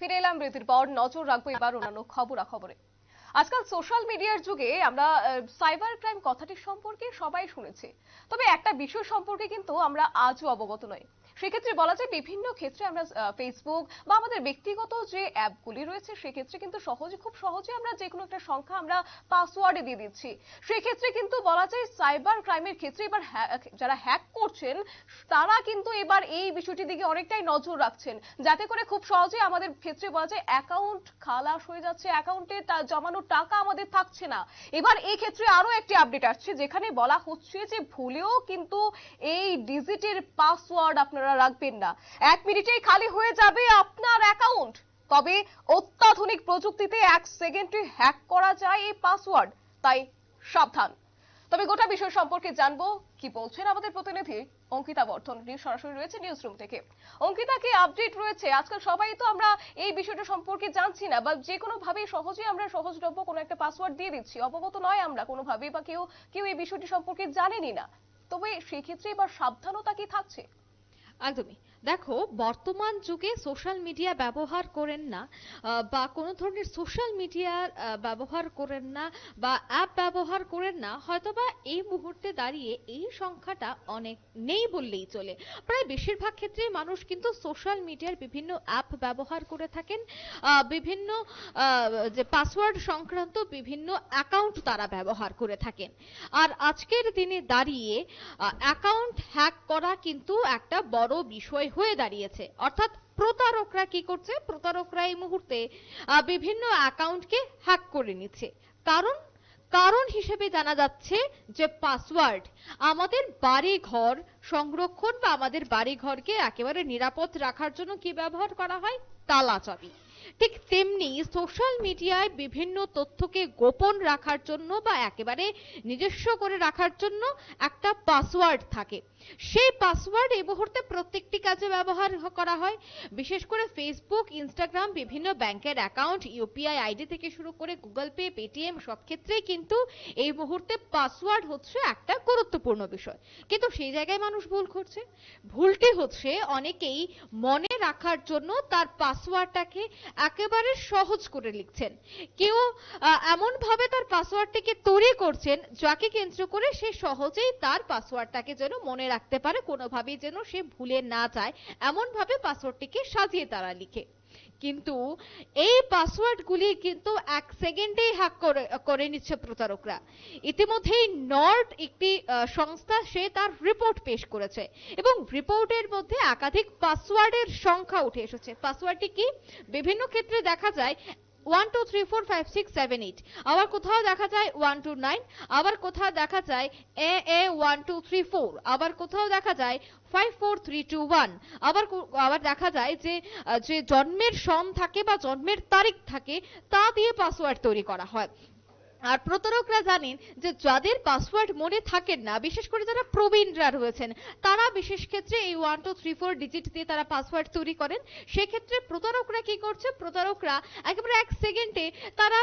ফিরে এলাম বিরতির পর। নজর রাখবো এবার অন্যান্য খবরাখবরে। আজকাল সোশ্যাল মিডিয়ার যুগে আমরা সাইবার ক্রাইম কথাটি সম্পর্কে সবাই শুনেছি, তবে একটা বিষয় সম্পর্কে কিন্তু আমরা আজও অবগত নই। সেক্ষেত্রে বলা যায় বিভিন্ন ক্ষেত্রে আমরা ফেসবুক বা আমাদের ব্যক্তিগত যে অ্যাপগুলি রয়েছে সেক্ষেত্রে কিন্তু খুব সহজে আমরা যে কোনো একটা সংখ্যা আমরা পাসওয়ার্ডে দিয়ে দিচ্ছি। সেক্ষেত্রে কিন্তু বলা যায় সাইবার ক্রাইমের ক্ষেত্রে এবার যারা হ্যাক করছেন তারা কিন্তু এবার এই বিষয়টির দিকে অনেকটাই নজর রাখছেন, যাতে করে খুব সহজে আমাদের ক্ষেত্রে বলা যায় অ্যাকাউন্ট খালাস হয়ে যাচ্ছে, অ্যাকাউন্টে জমানো টাকা আমাদের থাকছে না। এবার এই ক্ষেত্রে আরো একটি আপডেট আসছে, যেখানে বলা হচ্ছে যে ভুলেও কিন্তু এই ডিজিটের পাসওয়ার্ড আপনারা রাখবেন না। 1 মিনিটেই খালি হয়ে যাবে আপনার অ্যাকাউন্ট। তবে অত্যাধুনিক প্রযুক্তিতে 1 সেকেন্ডে হ্যাক করা যায় এই পাসওয়ার্ড, তাই সাবধান। তবে গোটা বিষয় সম্পর্কে জানবো, কি বলছেন আমাদের প্রতিনিধি অঙ্কিতা বর্ধন সরাসরি রয়েছে নিউজ রুম থেকে। অঙ্কিতা, কি আপডেট রয়েছে? আজকাল সবাই তো আমরা এই বিষয়টা সম্পর্কে জানছি না, বা যে কোনো ভাবে সহজে আমরা সহজলভ্য কোনো একটা পাসওয়ার্ড দিয়ে দিচ্ছি, অবগত নয় আমরা কোনোভাবে, বা কেউ কেউ এই বিষয়টি সম্পর্কে জানেনি না। তবে সেই ক্ষেত্রে এবার সাবধানতা কি থাকছে? একদমই। দেখো, বর্তমান যুগে সোশ্যাল মিডিয়া ব্যবহার করেন না বা কোনো ধরনের সোশ্যাল মিডিয়া ব্যবহার করেন না বা অ্যাপ ব্যবহার করেন না, হয়তোবা এই মুহূর্তে দাঁড়িয়ে এই সংখ্যাটা অনেক নেই বললেই চলে। প্রায় বেশিরভাগ ক্ষেত্রে মানুষ কিন্তু সোশ্যাল মিডিয়ার বিভিন্ন অ্যাপ ব্যবহার করে থাকেন, বিভিন্ন যে পাসওয়ার্ড সংক্রান্ত বিভিন্ন অ্যাকাউন্ট তারা ব্যবহার করে থাকেন। আর আজকের দিনে দাঁড়িয়ে অ্যাকাউন্ট হ্যাক করা কিন্তু একটা বড় বিষয় হয়ে দাঁড়িয়েছে। অর্থাৎ প্রতারকরা কি করছে? প্রতারকরা এই মুহূর্তে বিভিন্ন অ্যাকাউন্টকে হ্যাক করে নিচ্ছে। কারণ কারণ হিসেবে জানা যাচ্ছে যে পাসওয়ার্ড আমাদের বাড়ি ঘর সংরক্ষণ বা আমাদের বাড়ি ঘরকে একেবারে নিরাপদ রাখার জন্য কি ব্যবহার করা হয়? তালা চাবি। ঠিক তেমনি সোশ্যাল মিডিয়ায় বিভিন্ন তথ্যকে গোপন রাখার জন্য বা একেবারে নিজস্ব করে রাখার জন্য একটা পাসওয়ার্ড থাকে। সেই পাসওয়ার্ড এই মুহূর্তে প্রত্যেকটি কাজে ব্যবহার করা হয়। বিশেষ করে ফেসবুক, ইনস্টাগ্রাম, বিভিন্ন ব্যাংকের অ্যাকাউন্ট, ইউপিআই আইডি থেকে শুরু করে গুগল পে, পেটিএম সব ক্ষেত্রেই কিন্তু এই মুহূর্তে পাসওয়ার্ড হচ্ছে একটা গুরুত্বপূর্ণ বিষয়। কিন্তু সেই জায়গায় মানুষ ভুল করছে। ভুলটি হচ্ছে অনেকেই মনে রাখার জন্য তার পাসওয়ার্ডটাকে একেবারে সহজ করে লিখছেন। কেউ এমন ভাবে তার পাসওয়ার্ডটিকে তৈরি করছেন যাকে কেন্দ্র করে সে সহজেই তার পাসওয়ার্ডটাকে যেন মনে রাখতে পারে, কোনোভাবেই যেন সে ভুলে না যায়, এমন ভাবে পাসওয়ার্ডটিকে সাজিয়ে তারা লিখে। কিন্তু এই পাসওয়ার্ডগুলি কিন্তু 1 সেকেন্ডেই হ্যাক করে নিচ্ছে প্রতারকরা। ইতিমধ্যেই নর্ড একটি সংস্থা সে তার রিপোর্ট পেশ করেছে এবং রিপোর্টের মধ্যে একাধিক পাসওয়ার্ডের সংখ্যা উঠে এসেছে। পাসওয়ার্ডটি কি? বিভিন্ন ক্ষেত্রে দেখা যায় 1 2 3 4 5 6 7 8, আবার কোথাও দেখা যায় 1 2 9, আবার কোথাও দেখা যায় a 1 2 3 4, আবার কোথাও দেখা যায় 5 4 3 2 1, আবার দেখা যায় যে যে জন্মের সন থাকে বা জন্মের তারিখ থাকে তা দিয়ে পাসওয়ার্ড তৈরি করা হয়। আর প্রতারকরা জানেন যে যাদের পাসওয়ার্ড মনে থাকেন না, বিশেষ করে যারা প্রবীণরা রয়েছেন, তারা বিশেষ ক্ষেত্রে এই 1 2 3 4 ডিজিট দিয়ে তারা পাসওয়ার্ড তৈরি করেন। সেক্ষেত্রে প্রতারকরা কি করছে? প্রতারকরা একেবারে 1 সেকেন্ডে তারা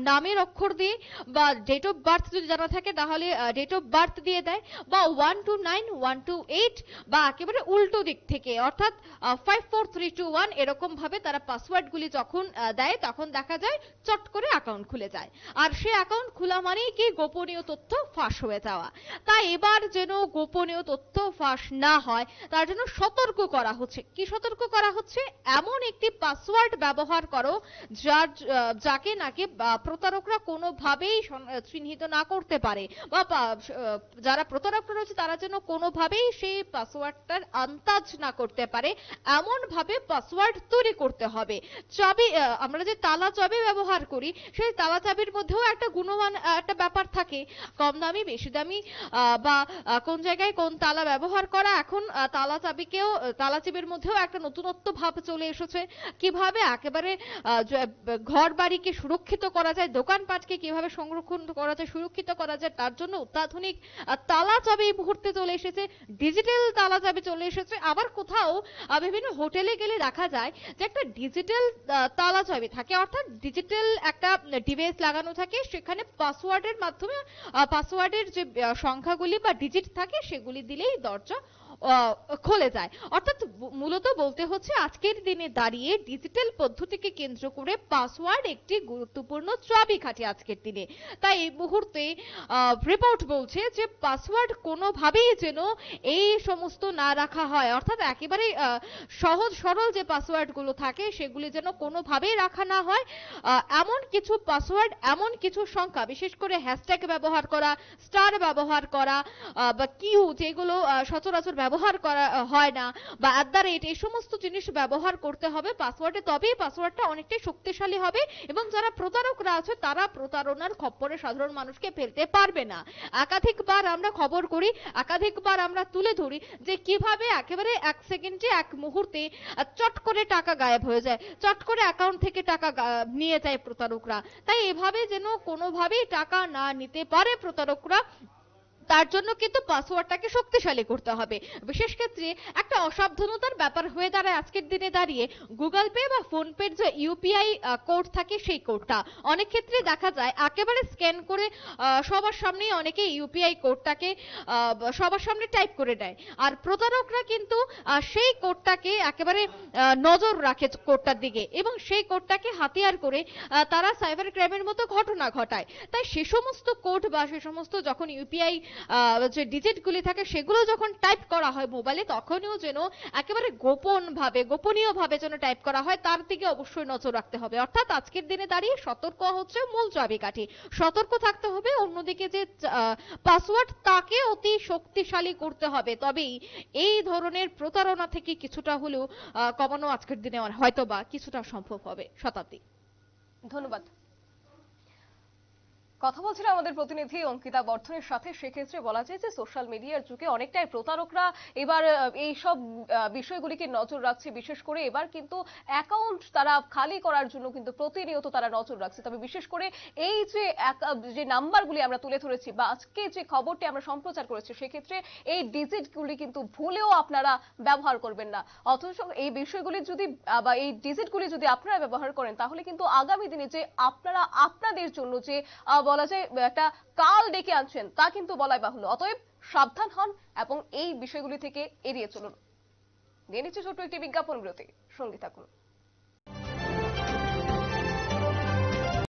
নামের অক্ষর দিয়ে বা ডেট অফ বার্থ যদি জানা থাকে তাহলে ডেট অফ বার্থ দিয়ে দেয়, বা 1 2 9 1 2 8, বা একেবারে উল্টো দিক থেকে অর্থাৎ 5 4 3 2 1 এরকম ভাবে তারা পাসওয়ার্ডগুলি যখন দেয় তখন দেখা যায় চট করে অ্যাকাউন্ট খুলে যায়। আর সে অ্যাকাউন্ট খোলা মানেই কি গোপনীয় তথ্য ফাঁস হয়ে যাওয়া। তাই এবার যেন গোপনীয় তথ্য ফাঁস না হয় তার জন্য সতর্ক করা হচ্ছে। কি সতর্ক করা হচ্ছে? এমন একটি পাসওয়ার্ড ব্যবহার করো যাকে নাকি প্রতারকরা কোনোভাবেই চিহ্নিত না করতে পারে, বা যারা প্রতারকরা রয়েছে তারা যেন কোনোভাবেই সেই পাসওয়ার্ডটার আন্দাজ না করতে পারে, এমন ভাবে পাসওয়ার্ড তৈরি করতে হবে। চাবি, আমরা যে তালা চাবি ব্যবহার করি সেই তালা চাবির মধ্যেও একটা গুণমান একটা ব্যাপার থাকে, কম দামি বেশি দামি, বা কোন জায়গায় কোন তালা ব্যবহার করা। এখন তালা চাবির মধ্যেও একটা নতুনত্ব ভাব চলে এসেছে। কিভাবে একেবারে ঘর বাড়িকে সুরক্ষিত করা যায়, দোকানপাটকে কিভাবে সংরক্ষণ করা যায়, সুরক্ষিত করা যায়, তার জন্য অত্যাধুনিক তালা চাবি এই মুহূর্তে চলে এসেছে, ডিজিটাল তালা চাবি চলে এসেছে। আবার কোথাও বিভিন্ন হোটেলে গেলে দেখা যায় যে একটা ডিজিটাল তালা চাবি থাকে, অর্থাৎ ডিজিটাল একটা ডিভাইস লাগানো থাকে, সেখানে পাসওয়ার্ডের মাধ্যমে পাসওয়ার্ডের যে সংখ্যাগুলি বা ডিজিট থাকে সেগুলি দিলেই দরজা খুলে যায়। অর্থাৎ মূলত বলতে হচ্ছে আজকের দিনে দাঁড়িয়ে ডিজিটাল পদ্ধতিকে কেন্দ্র করে পাসওয়ার্ড একটি গুরুত্বপূর্ণ চাবিকাঠি আজকের দিনে। তাই এই মুহূর্তে রিপোর্ট বলছে যে পাসওয়ার্ড কোনোভাবেই যেন এই সমস্ত না রাখা হয়, অর্থাৎ একেবারে সহজ সরল যে পাসওয়ার্ড গুলো থাকে সেগুলি যেন কোনোভাবেই রাখা না হয়। এমন কিছু পাসওয়ার্ড, এমন কিছু সংখ্যা, বিশেষ করে হ্যাশট্যাগ ব্যবহার করা, স্টার ব্যবহার করা বা কিউ, যেগুলো সচরাচর ব্যবহার করা হয় না, বা @ এই সমস্ত জিনিস ব্যবহার করতে হবে পাসওয়ার্ডে, তবেই পাসওয়ার্ডটা অনেকটাই শক্তিশালী হবে এবং যারা প্রতারকরা আছে তারা প্রতারণার খপ্পরে সাধারণ মানুষকে ফেলতে পারবে না। একাধিকবার আমরা খবর করি, একাধিকবার আমরা তুলে ধরি যে কিভাবে একেবারে 1 সেকেন্ডে, 1 মুহূর্তে চট করে টাকা গায়েব হয়ে যায়, চট করে অ্যাকাউন্ট থেকে টাকা নিয়ে যায় প্রতারকরা। তাই এভাবে যেন কোনোভাবেই টাকা না নিতে পারে প্রতারকরা, তার জন্য কিন্তু পাসওয়ার্ডটাকে শক্তিশালী করতে হবে। বিশেষ ক্ষেত্রে একটা অসাবধানতার ব্যাপার হয়ে দাঁড়ায় আজকের দিনে দাঁড়িয়ে গুগল পে বা ফোন পের যে ইউপিআই কোড থাকে সেই কোডটা অনেক ক্ষেত্রে দেখা যায় একেবারে স্ক্যান করে সবার সামনেই অনেকে ইউপিআই কোডটাকে সবার সামনে টাইপ করে দেয়, আর প্রতারকরা কিন্তু সেই কোডটাকে একেবারে নজর রাখে কোডটার দিকে এবং সেই কোডটাকে হাতিয়ার করে তারা সাইবার ক্রাইমের মতো ঘটনা ঘটায়। তাই সে সমস্ত কোড বা সে সমস্ত যখন ইউপিআই যে ডিজিটগুলি থাকে সেগুলো যখন টাইপ করা হয় মোবাইলে, তখনও যেন একেবারে গোপনীয় ভাবে যেন টাইপ করা হয়, তার দিকে অবশ্যই নজর রাখতে হবে। অর্থাৎ আজকের দিনে দাঁড়িয়ে সতর্ক হচ্ছে মূল চাবিকাঠি, সতর্ক থাকতে হবে। অন্যদিকে যে পাসওয়ার্ড তাকে অতি শক্তিশালী করতে হবে, তবেই এই ধরনের প্রতারণা থেকে কিছুটা হলেও কমানো আজকের দিনে হয়তো বা কিছুটা সম্ভব হবে। শতাব্দী, ধন্যবাদ। কথা বলছিলাম আমাদের প্রতিনিধি অঙ্কিতা বর্ধনের সাথে। সেক্ষেত্রে বলা যায় যে সোশ্যাল মিডিয়ার যুগে অনেকটাই প্রতারকরা এবার এই সব বিষয়গুলিকে নজর রাখছে। বিশেষ করে এবার কিন্তু অ্যাকাউন্ট তারা খালি করার জন্য কিন্তু প্রতিনিয়ত তারা নজর রাখছে। তবে বিশেষ করে এই যে নাম্বারগুলি আমরা তুলে ধরেছি বা আজকে যে খবরটি আমরা সম্প্রচার করেছি, সেক্ষেত্রে এই ডিজিটগুলি কিন্তু ভুলেও আপনারা ব্যবহার করবেন না। অথচ এই বিষয়গুলি যদি বা এই ডিজিটগুলি যদি আপনারা ব্যবহার করেন, তাহলে কিন্তু আগামী দিনে যে আপনারা আপনাদের জন্য যে বলা যায় একটা কাল ডেকে আনছেন, তা কিন্তু বলাই বাহুল্য। অতএব সাবধান হন এবং এই বিষয়গুলি থেকে এড়িয়ে চলুন। নিয়ে নিচ্ছে ছোট্ট একটি বিজ্ঞাপন বিরতি, সঙ্গে থাকুন।